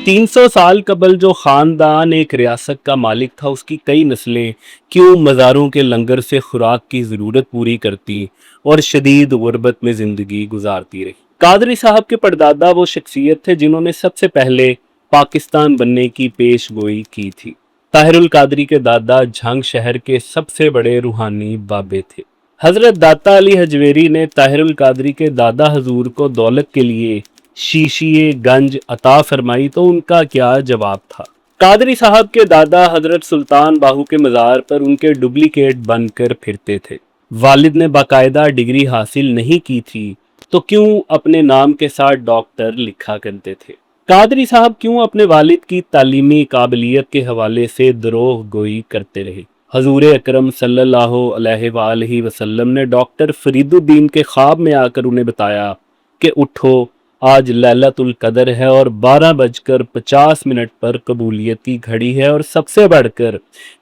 300 साल कबल जो खानदान एक रियासत का मालिक था उसकी कई नस्लें क्यों मज़ारों के लंगर से खुराक की ज़रूरत पूरी करती और शदीद गुर्बत में ज़िंदगी गुजारती रही। कादरी साहब के परदादा वो शख्सियत थे जिन्होंने सबसे पहले पाकिस्तान बनने की पेश गोई की थी। ताहिरुल कादरी के दादा झंग शहर के सबसे बड़े रूहानी बाबे थे। हजरत दाता अली हजवेरी ने ताहिरुल कादरी के दादा हजूर को दौलत के लिए शीशिए गंज अता फरमाई तो उनका क्या जवाब था। कादरी साहब के दादा हजरत सुल्तान बाहू के मज़ार पर उनके डुप्लीकेट बनकर फिरते थे। वालिद ने बाकायदा डिग्री हासिल नहीं की थी तो क्यों अपने नाम के साथ डॉक्टर लिखा करते थे। कादरी साहब क्यों अपने वालिद की तालीमी काबिलियत के हवाले से दरोह गोई करते रहे। हजूर अकरम सल्लल्लाहु अलैहि वसल्लम ने डॉक्टर फरीदुद्दीन के ख्वाब में आकर उन्हें बताया कि उठो, आज लैलतुल कदर है और 12:50 पर कबूलियत की घड़ी है। और सबसे बढ़कर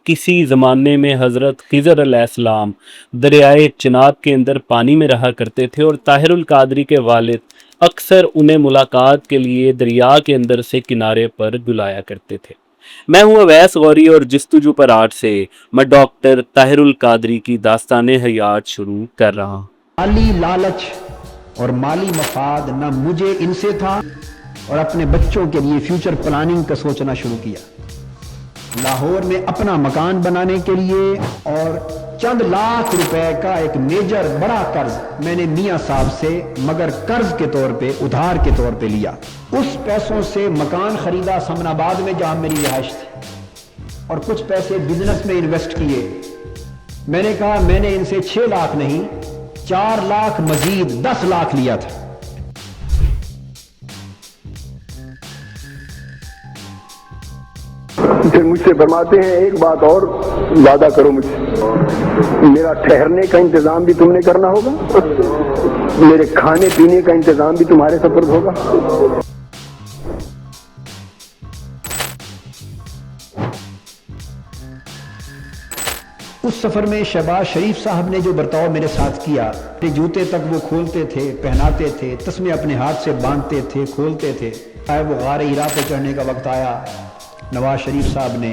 किसी ज़माने में हज़रत खिज़र अलैहिस्सलाम दरियाए चिनाब के अंदर पानी में रहा करते थे और ताहिरुल कादरी के वालिद अक्सर उन्हें मुलाकात के लिए दरिया के अंदर से किनारे पर बुलाया करते थे। मैं हूँ अवैस गौरी और जिस्तुजू पर आर्ट से मैं डॉक्टर ताहिरुल कादरी की दास्तान हयात शुरू कर रहा हूँ। माली लालच और माली मफाद न मुझे इनसे था और अपने बच्चों के लिए फ्यूचर प्लानिंग का सोचना शुरू किया। लाहौर में अपना मकान बनाने के लिए और चंद लाख रुपए का एक मेजर बड़ा कर्ज मैंने मियां साहब से मगर कर्ज के तौर पे उधार के तौर पे लिया। उस पैसों से मकान खरीदा समनाबाद में जहां मेरी रिहाइश थी और कुछ पैसे बिजनेस में इन्वेस्ट किए। मैंने कहा मैंने इनसे 6 लाख नहीं 4 लाख मजीद 10 लाख लिया था। फिर मुझसे फरमाते हैं एक बात और वादा करो मुझसे, मेरा ठहरने का इंतजाम भी तुमने करना होगा, मेरे खाने पीने का इंतजाम भी तुम्हारे सपुर्द होगा। उस सफर में शहबाज शरीफ साहब ने जो बर्ताव मेरे साथ किया, जूते तक वो खोलते थे, पहनाते थे, तस्मे अपने हाथ से बांधते थे, खोलते थे। वो गार हिरा पे चढ़ने का वक्त आया, नवाज शरीफ साहब ने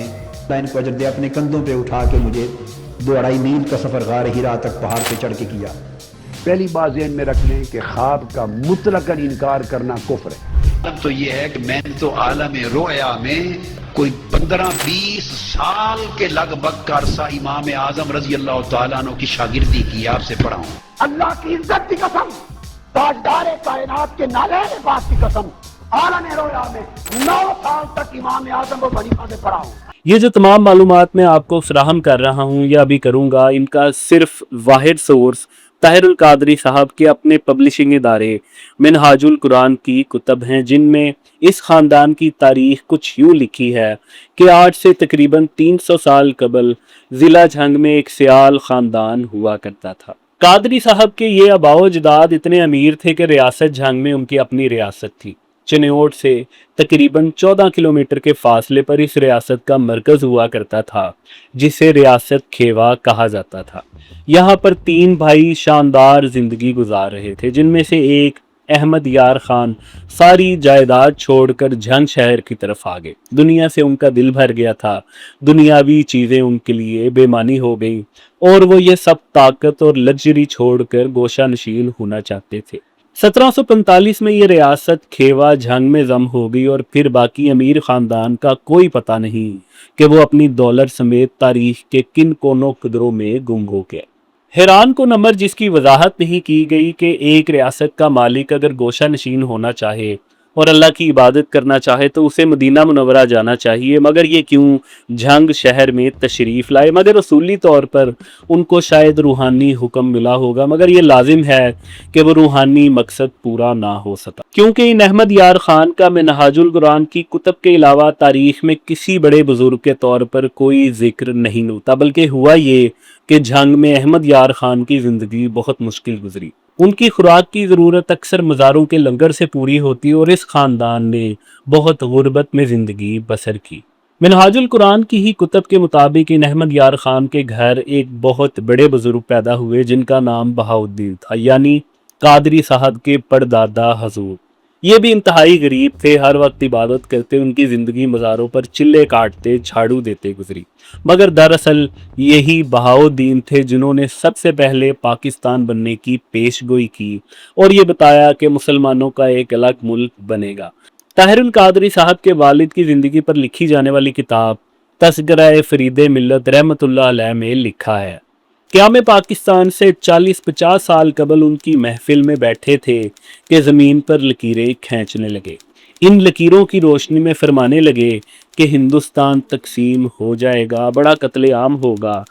लाइन को अजर दे अपने कंधों पे उठा के मुझे 2-2.5 मील का सफर गार हिरा तक पहाड़ पे चढ़ के किया। पहली बात ज़हन में रख लें कि ख्वाब का मुतलकन इनकार करना कुफ्र है। तो ये है कि मैंने तो आलम रोया में कोई 15-20 साल के लगभग का अरसा इमाम आजम रजी अल्लाह तआला अन्हु की शागिर्दी की, आपसे पढ़ा हूं। अल्लाह की इज्जत की कसम, ताजदार कायनात के नालैन पाक की कसम, आलम रोया में 9 साल तक इमाम आजम व खलीफा से पढ़ा हूं। ये जो तमाम मालूमात मैं आपको फराहम कर रहा हूँ या अभी करूँगा, इनका सिर्फ वाहिद सोर्स ताहिरुल कादरी साहब के अपने पब्लिशिंग इदारे मिनहाजुल कुरान की कुतब हैं, जिनमें इस ख़ानदान की तारीख कुछ यूँ लिखी है कि आज से तकरीबन 300 साल कबल ज़िला झंग में एक सियाल ख़ानदान हुआ करता था। कादरी साहब के ये आबाओ अजदाद इतने अमीर थे कि रियासत झंग में उनकी अपनी रियासत थी। चिन्योट से तकरीबन 14 किलोमीटर के फासले पर इस रियासत का मरकज़ हुआ करता था, जिसे रियासत खेवा कहा जाता था। यहाँ पर 3 भाई शानदार ज़िंदगी गुजार रहे थे, जिनमें से एक अहमद यार खान सारी जायदाद छोड़कर झंग शहर की तरफ आ गए। दुनिया से उनका दिल भर गया था, दुनियावी चीज़ें उनके लिए बेमानी हो गई और वो ये सब ताकत और लग्जरी छोड़कर गोशा नशीन होना चाहते थे। 1745 में ये रियासत खेवा झंग में जम हो गई और फिर बाकी अमीर ख़ानदान का कोई पता नहीं कि वो अपनी दौलत समेत तारीख के किन कोनों कदरों में गुम हो गए। हैरान को नंबर जिसकी वजाहत नहीं की गई कि एक रियासत का मालिक अगर गोशा नशीन होना चाहे और अल्लाह की इबादत करना चाहे तो उसे मदीना मुनव्वरा जाना चाहिए, मगर ये क्यों झंग शहर में तशरीफ़ लाए। मगर रसूली तौर पर उनको शायद रूहानी हुक्म मिला होगा, मगर ये लाजिम है कि वो रूहानी मकसद पूरा ना हो सका, क्योंकि इन अहमद यार खान का मिनहाजुल कुरान की कुतब के अलावा तारीख में किसी बड़े बुजुर्ग के तौर पर कोई जिक्र नहीं होता। बल्कि हुआ ये कि झंग में अहमद यार खान की ज़िंदगी बहुत मुश्किल गुजरी। उनकी खुराक की ज़रूरत अक्सर मज़ारों के लंगर से पूरी होती और इस ख़ानदान ने बहुत गुर्बत में ज़िंदगी बसर की। मिनहाजुल कुरान की ही कुतब के मुताबिक इन अहमद यार खान के घर एक बहुत बड़े बुजुर्ग पैदा हुए जिनका नाम बहाउद्दीन था, यानी कादरी साहब के परदादा हजूर। یہ بھی انتہائی غریب تھے، ہر وقت عبادت کرتے، ان کی زندگی مزاروں پر چلے کاٹتے جھاڑو دیتے گزری، مگر دراصل یہی بہاؤالدین تھے جنہوں نے سب سے پہلے پاکستان بننے کی پیش گوئی کی اور یہ بتایا کہ مسلمانوں کا ایک الگ ملک بنے گا۔ طاہر القادری صاحب کے والد کی زندگی پر لکھی جانے والی کتاب تذکرہ فرید ملت رحمۃ اللہ علیہ میں لکھا ہے، قیام پاکستان سے 40-50 سال قبل ان کی محفل میں بیٹھے تھے کہ زمین پر لکیریں کھینچنے لگے، ان لکیروں کی روشنی میں فرمانے لگے کہ ہندوستان تقسیم ہو جائے گا، بڑا قتل عام ہوگا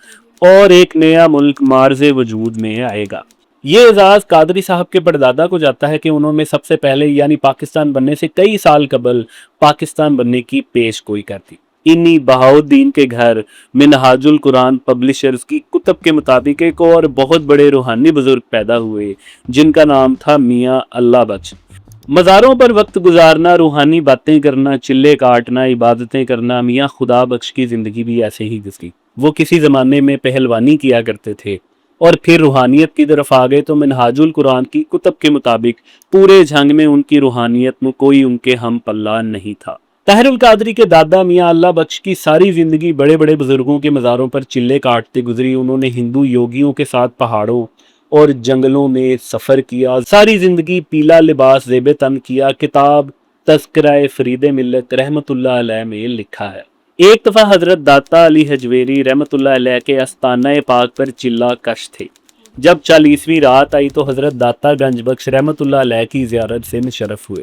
اور ایک نیا ملک مارز وجود میں آئے گا۔ یہ اعزاز قادری صاحب کے پردادا کو جاتا ہے کہ انہوں نے سب سے پہلے یعنی پاکستان بننے سے کئی سال قبل پاکستان بننے کی پیش گوئی کر دی۔ انہی بہاؤالدین کے گھر منہاج القرآن پبلشرز کی کتب کے مطابق ایک اور بہت بڑے روحانی بزرگ پیدا ہوئے جن کا نام تھا میاں اللہ بخش۔ مزاروں پر وقت گزارنا، روحانی باتیں کرنا، چلے کاٹنا، عبادتیں کرنا، میاں خدا بخش کی زندگی بھی ایسے ہی گزری۔ وہ کسی زمانے میں پہلوانی کیا کرتے تھے اور پھر روحانیت کی طرف آ گئے تو منہاج القرآن کی کتب کے مطابق پورے جھنگ میں ان کی روحانیت میں کوئی ان کے ہم پلہ نہیں تھا۔ طاہر القادری کے دادا میاں اللہ بخش کی ساری زندگی بڑے بڑے بزرگوں کے مزاروں پر چلے کاٹتے گزری۔ انہوں نے ہندو یوگیوں کے ساتھ پہاڑوں اور جنگلوں میں سفر کیا، ساری زندگی پیلا لباس زیب تن کیا۔ کتاب تذکرہ فرید ملت رحمۃ اللہ علیہ میں لکھا ہے، ایک دفعہ حضرت داتا علی حجویری رحمۃ اللہ علیہ کے استانہ پاک پر چلا کش تھے۔ جب 40ویں رات آئی تو حضرت داتا گنج بخش رحمۃ اللہ علیہ کی زیارت سے مشرف ہوئے۔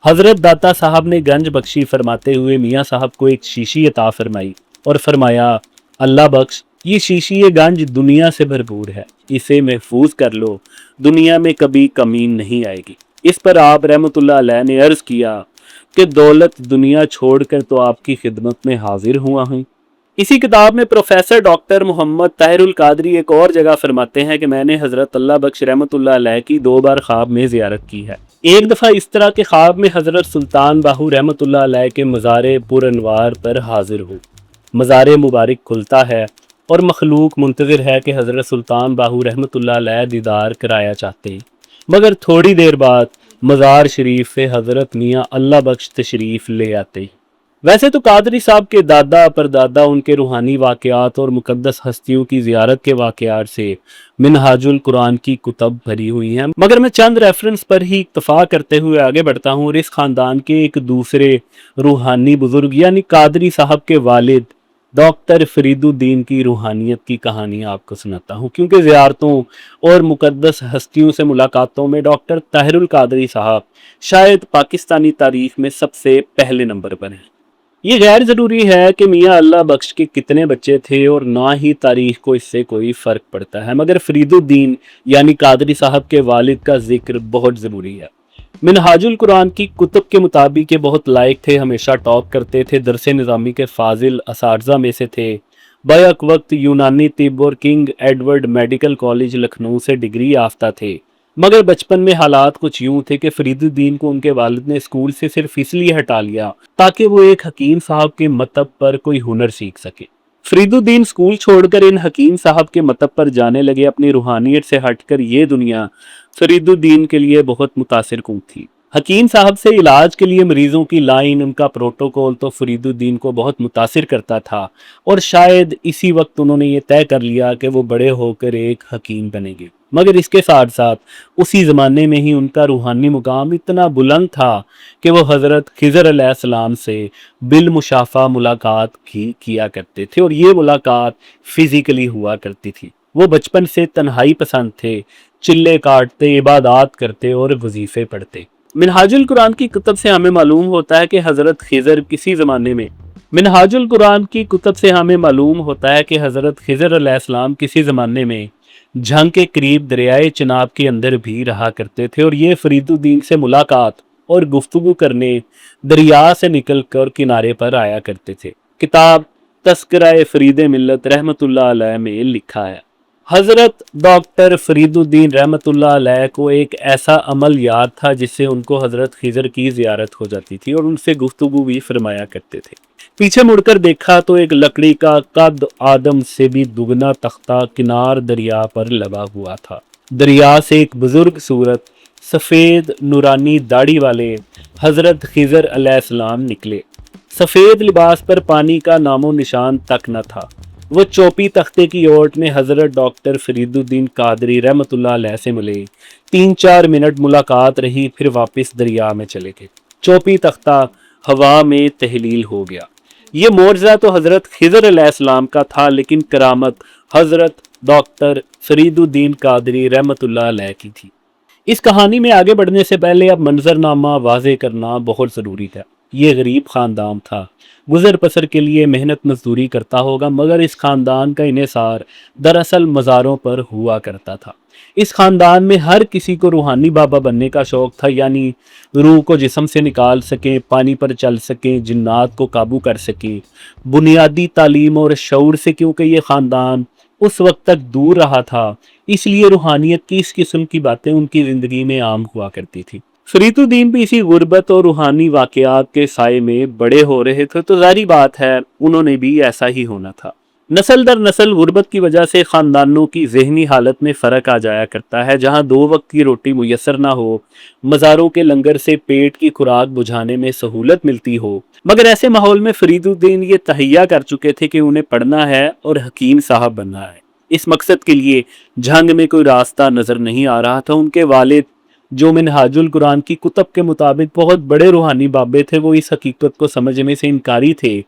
حضرت داتا صاحب نے گنج بخشی فرماتے ہوئے میاں صاحب کو ایک شیشی عطا فرمائی اور فرمایا، اللہ بخش، یہ شیشی گنج دنیا سے بھرپور ہے، اسے محفوظ کر لو، دنیا میں کبھی کمی نہیں آئے گی۔ اس پر آپ رحمۃ اللہ علیہ نے عرض کیا کہ دولت دنیا چھوڑ کر تو آپ کی خدمت میں حاضر ہوا ہوں۔ اسی کتاب میں پروفیسر ڈاکٹر محمد طاہر القادری ایک اور جگہ فرماتے ہیں کہ میں نے حضرت اللہ بخش رحمۃ اللہ علیہ کی 2 بار خواب میں زیارت کی ہے۔ ایک دفعہ اس طرح کے خواب میں حضرت سلطان باہو رحمۃ اللہ علیہ کے مزار پر انوار پر حاضر ہو، مزار مبارک کھلتا ہے اور مخلوق منتظر ہے کہ حضرت سلطان باہو رحمۃ اللہ علیہ دیدار کرایا چاہتے، مگر تھوڑی دیر بعد مزار شریف سے حضرت میاں اللہ بخش تشریف لے آتے۔ ویسے تو قادری صاحب کے دادا پردادا ان کے روحانی واقعات اور مقدس ہستیوں کی زیارت کے واقعات سے منہاج القرآن کی کتب بھری ہوئی ہیں، مگر میں چند ریفرنس پر ہی اکتفا کرتے ہوئے آگے بڑھتا ہوں اور اس خاندان کے ایک دوسرے روحانی بزرگ یعنی قادری صاحب کے والد ڈاکٹر فرید الدین کی روحانیت کی کہانی آپ کو سناتا ہوں، کیونکہ زیارتوں اور مقدس ہستیوں سے ملاقاتوں میں ڈاکٹر طاہر القادری صاحب شاید پاکستانی تاریخ میں سب سے پہلے نمبر پر ہیں۔ یہ غیر ضروری ہے کہ میاں اللہ بخش کے کتنے بچے تھے اور نہ ہی تاریخ کو اس سے کوئی فرق پڑتا ہے، مگر فرید الدین یعنی قادری صاحب کے والد کا ذکر بہت ضروری ہے۔ منہاج القرآن کی کتب کے مطابق یہ بہت لائق تھے، ہمیشہ ٹاپ کرتے تھے، درس نظامی کے فاضل اساتذہ میں سے تھے، بیک وقت یونانی طب اور king Edward medical college Lucknow سے ڈگری یافتہ تھے، مگر بچپن میں حالات کچھ یوں تھے کہ فرید الدین کو ان کے والد نے اسکول سے صرف اس لیے ہٹا لیا تاکہ وہ ایک حکیم صاحب کے مطب پر کوئی ہنر سیکھ سکے۔ فرید الدین اسکول چھوڑ کر ان حکیم صاحب کے مطب پر جانے لگے۔ اپنی روحانیت سے ہٹ کر یہ دنیا فرید الدین کے لیے بہت متاثر کن تھی۔ حکیم صاحب سے علاج کے لیے مریضوں کی لائن، ان کا پروٹوکول تو فرید الدین کو بہت متاثر کرتا تھا اور شاید اسی وقت انہوں نے یہ طے کر لیا کہ وہ بڑے ہو کر ایک حکیم بنیں گے، مگر اس کے ساتھ ساتھ اسی زمانے میں ہی ان کا روحانی مقام اتنا بلند تھا کہ وہ حضرت خضر علیہ السلام سے بالمشافہ ملاقات بھی کیا کرتے تھے اور یہ ملاقات فزیکلی ہوا کرتی تھی۔ وہ بچپن سے تنہائی پسند تھے، چلے کاٹتے، عبادات کرتے اور وظیفے پڑھتے۔ منہاج القرآن کی کتب سے ہمیں معلوم ہوتا ہے کہ حضرت خضر کسی زمانے میں منہاج القرآن کی کتب سے ہمیں معلوم ہوتا ہے کہ حضرت خضر علیہ السلام کسی زمانے میں جھنگ کے قریب دریائے چناب کے اندر بھی رہا کرتے تھے اور یہ فرید الدین سے ملاقات اور گفتگو کرنے دریا سے نکل کر کنارے پر آیا کرتے تھے۔ کتاب تذکرہ فرید ملت رحمۃ اللہ علیہ میں لکھا ہے، حضرت ڈاکٹر فرید الدین رحمۃ اللہ علیہ کو ایک ایسا عمل یاد تھا جس سے ان کو حضرت خضر کی زیارت ہو جاتی تھی اور ان سے گفتگو بھی فرمایا کرتے تھے۔ پیچھے مڑ کر دیکھا تو ایک لکڑی کا قد آدم سے بھی دگنا تختہ کنار دریا پر لگا ہوا تھا۔ دریا سے ایک بزرگ صورت सफ़ेद नूरानी दाढ़ी वाले हज़रत खिज़र अलैहिस्सलाम निकले। सफ़ेद लिबास पर पानी का नामो निशान तक न था। वो चौपी तख्ते की ओट में हज़रत डॉक्टर फरीदुद्दीन कादरी रहमतुल्लाह अलैह से मिले। 3-4 मिनट मुलाकात रही, फिर वापस दरिया में चले गए। चौपी तख्ता हवा में तहलील हो गया। ये मोर्जा तो हज़रत खिज़र अलैहिस्सलाम का था, लेकिन करामत हज़रत डॉक्टर फरीदुद्दीन कादरी रहमतुल्लाह अलैह की थी। इस कहानी में आगे बढ़ने से पहले अब मंजरनामा वाज़े करना बहुत ज़रूरी था। ये गरीब ख़ानदान था, गुज़र बसर के लिए मेहनत मजदूरी करता होगा, मगर इस ख़ानदान का इन्हिसार दरअसल मज़ारों पर हुआ करता था। इस ख़ानदान में हर किसी को रूहानी बाबा बनने का शौक़ था, यानी रूह को जिस्म से निकाल सकें, पानी पर चल सकें, जिन्नात को काबू कर सकें। बुनियादी तालीम और शऊर से, क्योंकि ये ख़ानदान उस वक्त तक दूर रहा था, इसलिए रूहानियत की इस किस्म की बातें उनकी ज़िंदगी में आम हुआ करती थी। फरीदुद्दीन भी इसी गुर्बत और रूहानी वाक़यात के साए में बड़े हो रहे थे, तो जारी बात है उन्होंने भी ऐसा ही होना था। नस्ल दर नस्ल गुर्बत की वजह से ख़ानदानों की ज़हनी हालत में फ़र्क आ जाया करता है। जहाँ 2 वक्त की रोटी मुयसर ना हो, मज़ारों के लंगर से पेट की खुराक बुझाने में सहूलत मिलती हो, मगर ऐसे माहौल में फरीदुद्दीन ये तहैया कर चुके थे कि उन्हें पढ़ना है और हकीम साहब बनना है। इस मकसद के लिए जंग में कोई रास्ता नज़र नहीं आ रहा था। उनके वालिद, जो मिनहाजुल कुरान की कुतब के मुताबिक बहुत बड़े रूहानी बाबे थे, वो इस हकीकत को समझने से इनकारी थे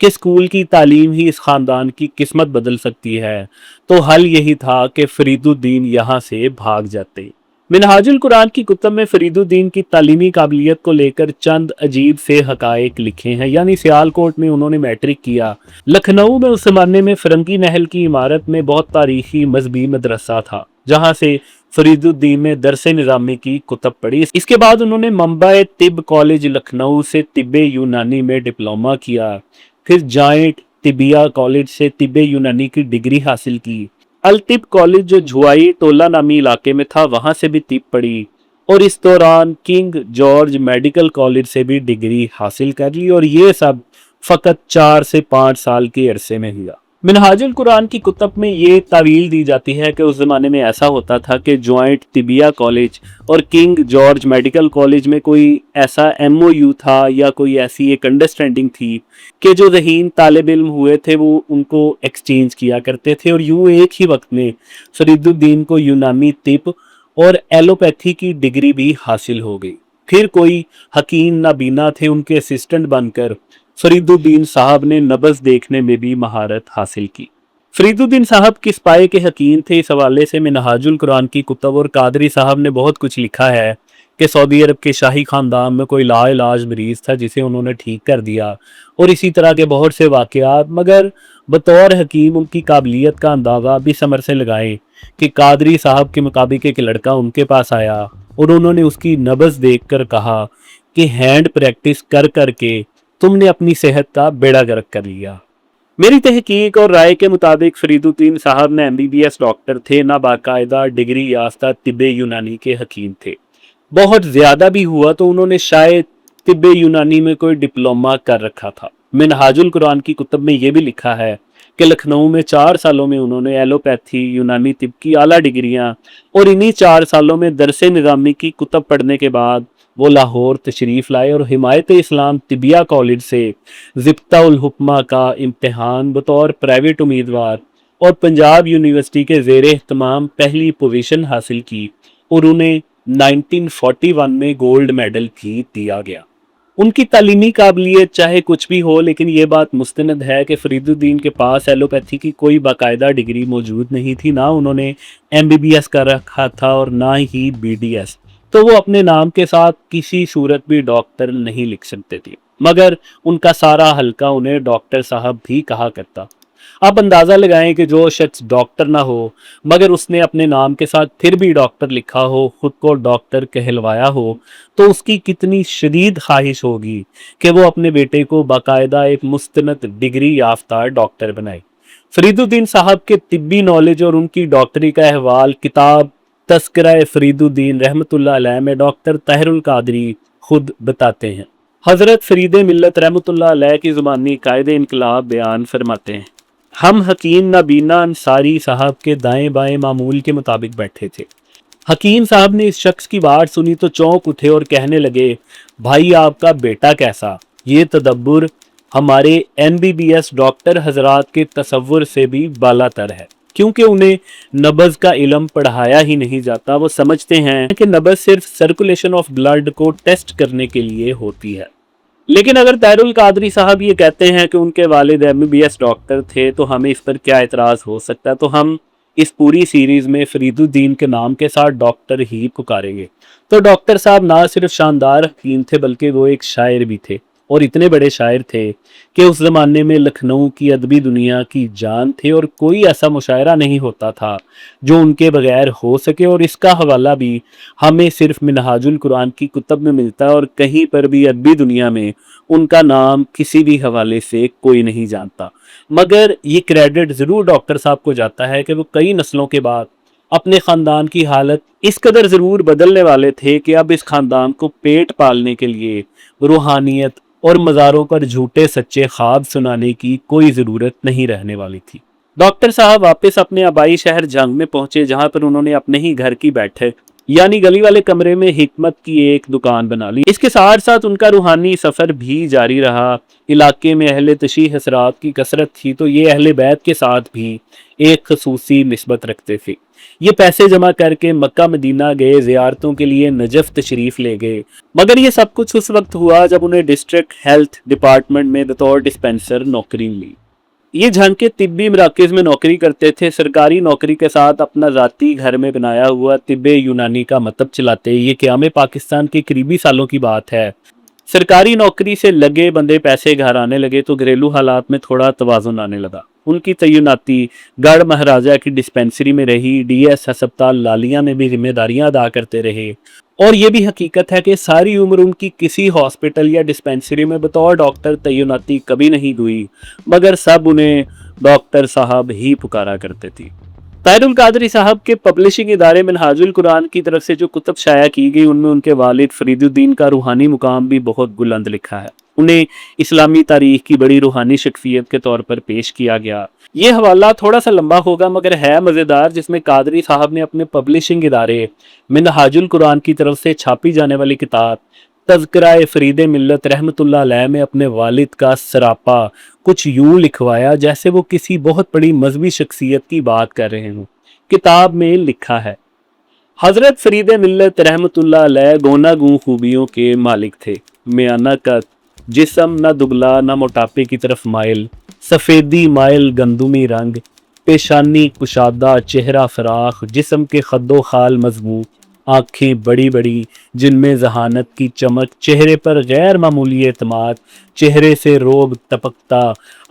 कि स्कूल की तालीम ही इस ख़ानदान की किस्मत बदल सकती है। तो हल यही था कि फरीदुद्दीन यहाँ से भाग जाते। मिनहाजुल कुरान की कुतब में फरीदुद्दीन की तालीमी काबिलियत को लेकर चंद अजीब से हकायक लिखे हैं। यानी सियालकोट में उन्होंने मैट्रिक किया। लखनऊ में उस ज़माने में फरंगी महल की इमारत में बहुत तारीखी मजहबी मदरसा था, जहाँ से फरीदुद्दीन ने दरसे निज़ामी की कुतब पढ़ी। इसके बाद उन्होंने मुंबई तिब कॉलेज लखनऊ से तिब्बे यूनानी में डिप्लोमा किया। फिर जाइंट तिबिया कॉलेज से तिब्बे यूनानी की डिग्री हासिल की। अल तिब कॉलेज जो झुआई टोला नामी इलाके में था, वहां से भी तिब पढ़ी, और इस दौरान किंग जॉर्ज मेडिकल कॉलेज से भी डिग्री हासिल कर ली। और ये सब फ़कत 4 से 5 साल के अरसे में हुआ। मिनहाजुल कुरान की कुतब में ये तावील दी जाती है कि उस ज़माने में ऐसा होता था कि जॉइंट तिबिया कॉलेज और किंग जॉर्ज मेडिकल कॉलेज में कोई ऐसा MOU था या कोई ऐसी एक अंडरस्टैंडिंग थी कि जो ज़हीन तालिब इल्म हुए थे वो उनको एक्सचेंज किया करते थे। और यूँ एक ही वक्त में फरीदुद्दीन को यूनानी तिब और एलोपैथी की डिग्री भी हासिल हो गई। फिर कोई हकीम नाबीना थे, उनके असिस्टेंट बनकर फरीदुद्दीन साहब ने नब्ज़ देखने में भी महारत हासिल की। फरीदुद्दीन साहब किस पाए के हकीम थे, इस हवाले से मिनहाजुल कुरान की कुतब और कादरी साहब ने बहुत कुछ लिखा है कि सऊदी अरब के शाही ख़ानदान में कोई लाइलाज मरीज़ था जिसे उन्होंने ठीक कर दिया, और इसी तरह के बहुत से वाक़यात। मगर बतौर हकीम उनकी काबिलियत का अंदाज़ा भी समर से लगाएं कि कादरी साहब के मुताबिक एक लड़का उनके पास आया और उन्होंने उसकी नब्ज़ देख कर कहा कि हैंड प्रैक्टिस कर करके तुमने अपनी सेहत का बेड़ा गर्क कर लिया। मेरी तहकीक और राय के मुताबिक फरीदुद्दीन साहब ने MBBS डॉक्टर थे, ना बाकायदा डिग्री याफ्ता तिब्बे यूनानी के हकीम थे। बहुत ज़्यादा भी हुआ तो उन्होंने शायद तिब्बे यूनानी में कोई डिप्लोमा कर रखा था। मिनहाजुल कुरान की कुतब में यह भी लिखा है कि लखनऊ में 4 सालों में उन्होंने एलोपैथी, यूनानी तिब की आला डिग्रियाँ, और इन्हीं 4 सालों में दरसे निज़ामी की कुतब पढ़ने के बाद वो लाहौर तशरीफ़ लाए और हिमायत इस्लाम तिबिया कॉलेज से ज़िब्ता उल हुक्मा का इम्तहान बतौर प्राइवेट उम्मीदवार और पंजाब यूनिवर्सिटी के ज़ेर एहतमाम पहली पोजीशन हासिल की, और उन्हें 1941 में गोल्ड मेडल भी दिया गया। उनकी तालीमी काबिलियत चाहे कुछ भी हो, लेकिन ये बात मुस्तनद है कि फरीदुद्दीन के पास एलोपैथी की कोई बाकायदा डिग्री मौजूद नहीं थी। ना उन्होंने MBBS कर रखा था और ना ही BDS, तो वो अपने नाम के साथ किसी सूरत भी डॉक्टर नहीं लिख सकते थे, मगर उनका सारा हल्का उन्हें डॉक्टर साहब भी कहा करता। आप अंदाज़ा लगाएं कि जो शख्स डॉक्टर ना हो मगर उसने अपने नाम के साथ फिर भी डॉक्टर लिखा हो, खुद को डॉक्टर कहलवाया हो, तो उसकी कितनी शदीद ख्वाहिश होगी कि वो अपने बेटे को बाकायदा एक मुस्तनद डिग्री याफ्ता डॉक्टर बनाए। फरीदुद्दीन साहब के तिब्बी नॉलेज और उनकी डॉक्टरी का अहवाल किताब तस्करा फरीदुद्दीन रहमतुल्लाह अलैह में डॉक्टर ताहिरुल कादरी खुद बताते हैं। हज़रत फरीद मिल्लत रहमतुल्लाह अलैह की ज़ुबानी कायदे इनकलाब बयान फरमाते हैं, हम हकीम नाबीना अंसारी साहब के दाएं बाएं मामूल के मुताबिक बैठे थे। हकीम साहब ने इस शख्स की बात सुनी तो चौंक उठे और कहने लगे, भाई आपका बेटा कैसा? ये तदब्बुर हमारे एमबीबीएस डॉक्टर हजरात के तसव्वुर से भी बालातर है, क्योंकि उन्हें नब्ज का इल्म पढ़ाया ही नहीं जाता। वो समझते हैं कि नब्ज सिर्फ सर्कुलेशन ऑफ ब्लड को टेस्ट करने के लिए होती है। लेकिन अगर ताहिरुल कादरी साहब ये कहते हैं कि उनके वालिद एमबीबीएस डॉक्टर थे तो हमें इस पर क्या एतराज़ हो सकता है? तो हम इस पूरी सीरीज में फरीदुद्दीन के नाम के साथ डॉक्टर ही पुकारेंगे। तो डॉक्टर साहब ना सिर्फ शानदार हकीम थे बल्कि वो एक शायर भी थे, और इतने बड़े शायर थे कि उस ज़माने में लखनऊ की अदबी दुनिया की जान थे और कोई ऐसा मुशायरा नहीं होता था जो उनके बगैर हो सके। और इसका हवाला भी हमें सिर्फ मिनहाजुल कुरान की कुतब में मिलता है, और कहीं पर भी अदबी दुनिया में उनका नाम किसी भी हवाले से कोई नहीं जानता। मगर ये क्रेडिट ज़रूर डॉक्टर साहब को जाता है कि वो कई नस्लों के बाद अपने ख़ानदान की हालत इस कदर ज़रूर बदलने वाले थे कि अब इस ख़ानदान को पेट पालने के लिए रूहानियत और मज़ारों पर झूठे सच्चे ख्वाब सुनाने की कोई ज़रूरत नहीं रहने वाली थी। डॉक्टर साहब वापस अपने आबाई शहर जंग में पहुंचे, जहां पर उन्होंने अपने ही घर की बैठक यानी गली वाले कमरे में हिकमत की एक दुकान बना ली। इसके साथ साथ उनका रूहानी सफ़र भी जारी रहा। इलाके में अहले तशीह हसरात की कसरत थी, तो ये अहले बैत के साथ भी एक खसूसी निस्बत रखते थे। ये पैसे जमा करके मक्का मदीना गए, ज़ियारतों के लिए नजफ तशरीफ़ ले गए। मगर ये सब कुछ उस वक्त हुआ जब उन्हें डिस्ट्रिक्ट हेल्थ डिपार्टमेंट में बतौर डिस्पेंसर नौकरी मिली। ये झंग के तिब्बी मराकज़ में नौकरी करते थे। सरकारी नौकरी के साथ अपना ज़ाती घर में बनाया हुआ तिब्बे यूनानी का मतब चलाते। ये क़याम पाकिस्तान के करीबी सालों की बात है। सरकारी नौकरी से लगे बंदे पैसे घर आने लगे तो घरेलू हालात में थोड़ा तवाज़ुन आने लगा। उनकी तैनाती गढ़ महाराजा की डिस्पेंसरी में रही। डीएस अस्पताल लालिया में भी जिम्मेदारियां अदा करते रहे। और ये भी हकीकत है कि सारी उम्र उनकी किसी हॉस्पिटल या डिस्पेंसरी में बतौर डॉक्टर तैनाती कभी नहीं हुई, मगर सब उन्हें डॉक्टर साहब ही पुकारा करते थे। ताहिरुल कादरी साहब के पब्लिशिंग इदारे मिनहाजुल कुरान की तरफ से जो कुतब शाया की गई, उनमें उनके वालिद फरीदुद्दीन का रूहानी मुकाम भी बहुत बुलंद लिखा है। उन्हें इस्लामी तारीख की बड़ी रूहानी शख्सियत के तौर पर पेश किया गया। ये हवाला थोड़ा सा लंबा होगा मगर है मज़ेदार, जिसमें कादरी साहब ने अपने पब्लिशिंग इदारे मिनहाजुल कुरान की तरफ से छापी जाने वाली किताब तज़किरा फ़रीद मिल्लत रहमतुल्लाह अलैह में अपने वालिद का सरापा कुछ यूं लिखवाया जैसे वो किसी बहुत बड़ी मजहबी शख्सियत की बात कर रहे हों। किताब में लिखा है, हज़रत फ़रीद मिल्लत रहमतुल्लाह अलैह गोनागूं खूबियों के मालिक थे। मियाना का जिस्म न दुबला न मोटापे की तरफ माइल, सफ़ेदी माइल गंदुमी रंग, पेशानी कुशादा, चेहरा फराख, जिस्म के खद्दो खाल मजबूत, आँखें बड़ी बड़ी जिनमें जहानत की चमक, चेहरे पर गैर मामूली एतमाद, चेहरे से रोब टपकता,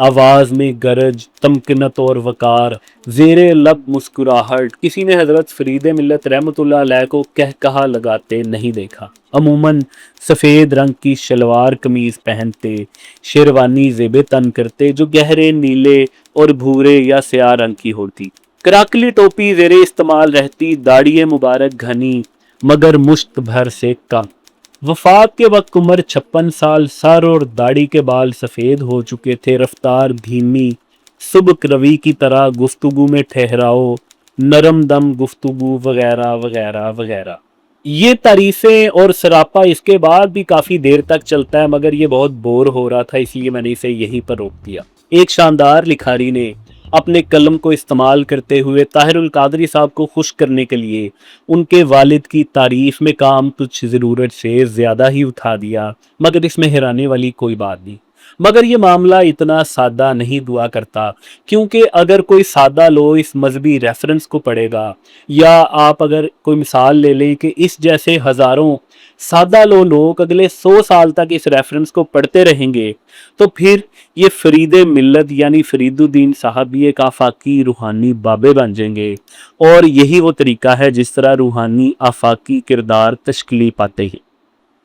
आवाज़ में गरज, तमकिनत और वकार, ज़ेरे लब मुस्कुराहट। किसी ने हज़रत फ़रीद मिल्लत रहमतुल्लाह अलैह को कहकहा लगाते नहीं देखा। अमूमन सफ़ेद रंग की शलवार कमीज़ पहनते, शेरवानी ज़ेब तन करते जो गहरे नीले और भूरे या स्याह रंग की होती। कराकली टोपी ज़ेरे इस्तेमाल रहती, दाढ़ी मुबारक घनी मगर मुश्त भर से कम। वफात के वक्त उम्र 56 साल, सर और दाढ़ी के बाल सफ़ेद हो चुके थे। रफ्तार धीमी, सुबक रवी की तरह, गुफ्तगू में ठहराओ, नरम दम गुफ्तगू वगैरह वगैरह वगैरह। ये तारीफ़ें और सरापा इसके बाद भी काफ़ी देर तक चलता है, मगर ये बहुत बोर हो रहा था इसलिए मैंने इसे यहीं पर रोक दिया। एक शानदार लिखारी ने अपने कलम को इस्तेमाल करते हुए ताहिरुल कादरी साहब को खुश करने के लिए उनके वालिद की तारीफ में काम कुछ ज़रूरत से ज़्यादा ही उठा दिया, मगर इसमें हैरानी वाली कोई बात नहीं। मगर ये मामला इतना सादा नहीं हुआ करता, क्योंकि अगर कोई सादा लो इस मजहबी रेफरेंस को पढ़ेगा, या आप अगर कोई मिसाल ले लें कि इस जैसे हज़ारों सादा लोग अगले 100 साल तक इस रेफरेंस को पढ़ते रहेंगे, तो फिर ये फरीद मिल्लत यानी फरीदुद्दीन साहब भी एक आफाकी रूहानी बाबे बन जाएंगे। और यही वो तरीका है जिस तरह रूहानी आफाकी किरदार तश्कील पाते हैं।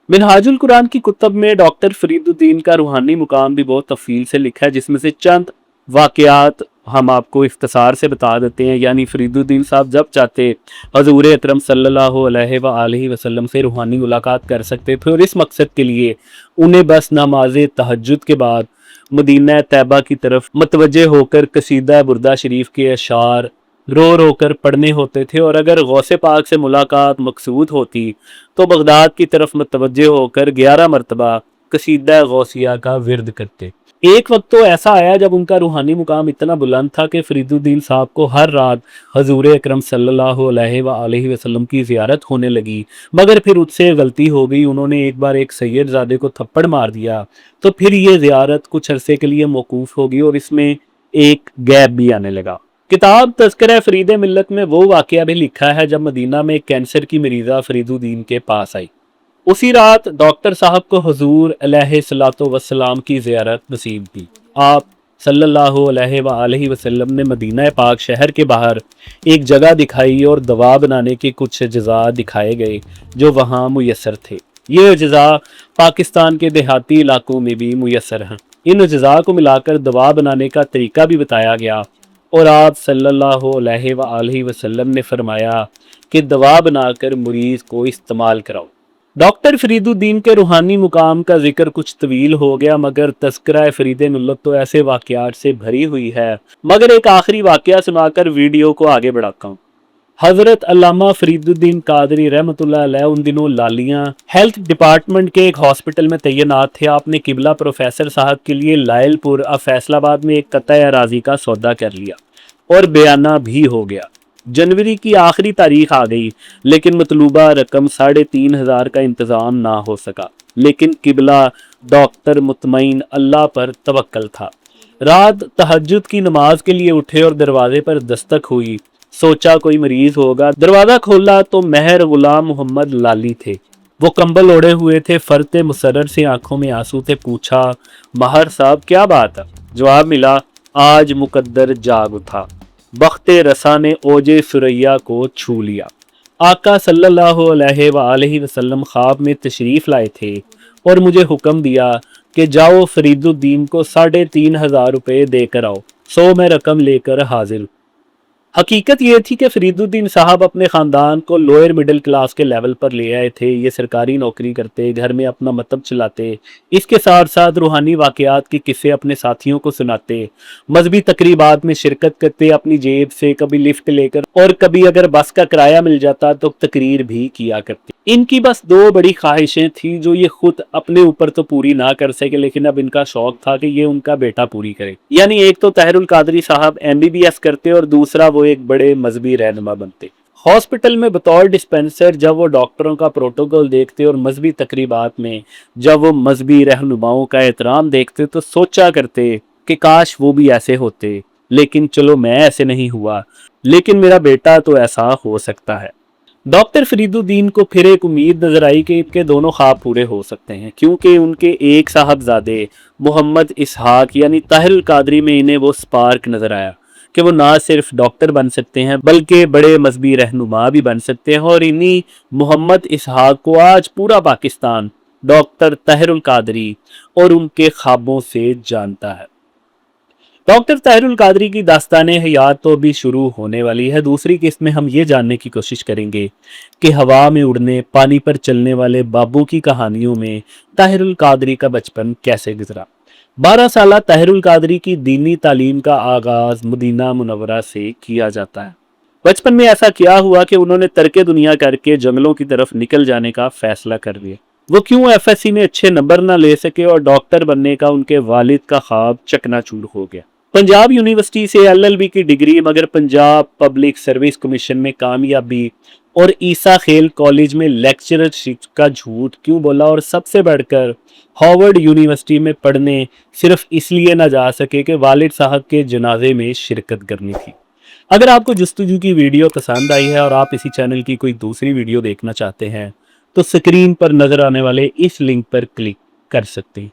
मिनहाजुल कुरान की कुतब में डॉक्टर फरीदुद्दीन का रूहानी मुकाम भी बहुत तफसील से लिखा है, जिसमें से चंद वाक़यात हम आपको इख्तिसार से बता देते हैं। यानी फरीदुद्दीन साहब जब चाहते हजूर अकरम सल्लल्लाहु अलैहि वसल्लम से रूहानी मुलाकात कर सकते थे, और इस मकसद के लिए उन्हें बस नमाज तहज्जुद के बाद मदीना तैयबा की तरफ मतवज्जे होकर कसीदा बुरदा शरीफ के अशार रो रो कर पढ़ने होते थे, और अगर गौसे पाक से मुलाकात मकसूद होती तो बगदाद की तरफ मुतवज्जे होकर 11 मरतबा कसीदा गौसिया का विर्द करते। एक वक्त तो ऐसा आया जब उनका रूहानी मुकाम इतना बुलंद था कि फरीदुद्दीन साहब को हर रात हजूर अकरम सल्लल्लाहु अलैहि वसल्लम की ज़ियारत होने लगी, मगर फिर उससे गलती हो गई। उन्होंने एक बार एक सैयदजादे को थप्पड़ मार दिया, तो फिर ये ज़ियारत कुछ अरसे के लिए मौकूफ़ होगी और इसमें एक गैप भी आने लगा। किताब तज़किरा फ़रीद मिल्लत में वो वाक़या भी लिखा है जब मदीना में कैंसर की मरीज़ा फरीदुद्दीन के पास आई। उसी रात डॉक्टर साहब को हुजूर अलैहिस्सलातु वस्सलाम की ज़ियारत नसीब थी। आप सल्लल्लाहु अलैहि वसल्लम ने मदीना पाक शहर के बाहर एक जगह दिखाई और दवा बनाने के कुछ अज्जा दिखाए गए जो वहाँ मुयस्सर थे। ये अज्जा पाकिस्तान के देहाती इलाकों में भी मुयस्सर हैं। इन अज्जा को मिलाकर दवा बनाने का तरीका भी बताया गया और आप सल्लल्लाहु अलैहि वसल्लम ने फरमाया कि दवा बनाकर मरीज़ को इस्तेमाल कराओ। डॉक्टर फरीदुद्दीन के रूहानी मुकाम का जिक्र कुछ तवील हो गया, मगर तज़किरा फ़रीद मिल्लत तो ऐसे वाक़यात से भरी हुई है। मगर एक आखिरी वाक़या सुनाकर वीडियो को आगे बढ़ाता हूँ। हज़रत अल्लामा फरीदुद्दीन कादरी रहमतुल्लाह अलैह उन दिनों लालियाँ हेल्थ डिपार्टमेंट के एक हॉस्पिटल में तैनात थे। आपने किबला प्रोफेसर साहब के लिए लायलपुर फैसलाबाद में एक कत्ता अराज़ी का सौदा कर लिया और बयाना भी हो गया। जनवरी की आखिरी तारीख आ गई, लेकिन मतलूबा रकम 3,500 का इंतज़ाम ना हो सका। लेकिन किबला डॉक्टर मुतमईन अल्लाह पर तवक्कल था। रात तहज्जुद की नमाज के लिए उठे और दरवाजे पर दस्तक हुई। सोचा कोई मरीज होगा। दरवाज़ा खोला तो महर गुलाम मोहम्मद लाली थे। वो कंबल ओढ़े हुए थे, फरते मुसर्रर से आंखों में आंसू थे। पूछा, महर साहब क्या बात है? जवाब मिला, आज मुकद्दर जाग उठा, बख्ते रसा ने ओजे सुरैया को छू लिया। आका सल्लल्लाहु अलैहि वसल्लम ख्वाब में तशरीफ़ लाए थे और मुझे हुक्म दिया कि जाओ फरीदुद्दीन को 3,500 रुपये देकर आओ। सो मैं रकम लेकर हाजिर। हकीकत ये थी कि फरीदुद्दीन साहब अपने ख़ानदान को लोअर मिडिल क्लास के लेवल पर ले आए थे। ये सरकारी नौकरी करते, घर में अपना मतब चलाते, इसके साथ साथ रूहानी वाक़यात के किस्से अपने साथियों को सुनाते, मजहबी तकरीबात में शिरकत करते अपनी जेब से, कभी लिफ्ट लेकर और कभी अगर बस का किराया मिल जाता तो तकरीर भी किया करते। इनकी बस 2 बड़ी ख्वाहिशें थी जो ये खुद अपने ऊपर तो पूरी ना कर सके, लेकिन अब इनका शौक था कि ये उनका बेटा पूरी करे। यानी एक तो ताहिरुल कादरी साहब MBBS करते और दूसरा वो एक बड़े मजहबी रहनुमा बनते। हॉस्पिटल में बतौर डिस्पेंसर जब वो डॉक्टरों का प्रोटोकॉल देखते और मजहबी तकरीबात में जब वो मजहबी रहनुमाओं का एहतराम देखते तो सोचा करते कि काश वो भी ऐसे होते। लेकिन चलो मैं ऐसे नहीं हुआ, लेकिन मेरा बेटा तो ऐसा हो सकता है। डॉक्टर फरीदुद्दीन को फिर एक उम्मीद नजर आई कि इनके दोनों ख्वाब पूरे हो सकते हैं, क्योंकि उनके एक साहबजादे मोहम्मद इसहाक यानी ताहिरुल कादरी में इन्हें वो स्पार्क नजर आया कि वो ना सिर्फ डॉक्टर बन सकते हैं बल्कि बड़े मजहबी रहनुमा भी बन सकते हैं। और इन्हीं मोहम्मद इसहाक को आज पूरा पाकिस्तान डॉक्टर ताहिरुल कादरी और उनके ख्वाबों से जानता है। डॉक्टर ताहिरुल कादरी की दास्ताने हयात तो अभी शुरू होने वाली है। दूसरी किस्त में हम ये जानने की कोशिश करेंगे कि हवा में उड़ने, पानी पर चलने वाले बाबू की कहानियों में ताहिरुल कादरी का बचपन कैसे गुजरा। 12 साला ताहिरुल कादरी की दीनी तालीम का आगाज मदीना मुनव्वरा से किया जाता है। बचपन में ऐसा क्या हुआ कि उन्होंने तर्के दुनिया करके जंगलों की तरफ निकल जाने का फैसला कर लिया। वो क्यों FSC में अच्छे नंबर ना ले सके और डॉक्टर बनने का उनके वालिद का ख्वाब चकनाचूर हो गया। पंजाब यूनिवर्सिटी से LLB की डिग्री, मगर पंजाब पब्लिक सर्विस कमीशन में कामयाबी और ईसा खेल कॉलेज में लेक्चरशिप का झूठ क्यों बोला, और सबसे बढ़कर हार्वर्ड यूनिवर्सिटी में पढ़ने सिर्फ इसलिए ना जा सके कि वालिद साहब के जनाजे में शिरकत करनी थी। अगर आपको जस्तुजू की वीडियो पसंद आई है और आप इसी चैनल की कोई दूसरी वीडियो देखना चाहते हैं तो स्क्रीन पर नजर आने वाले इस लिंक पर क्लिक कर सकते हैं।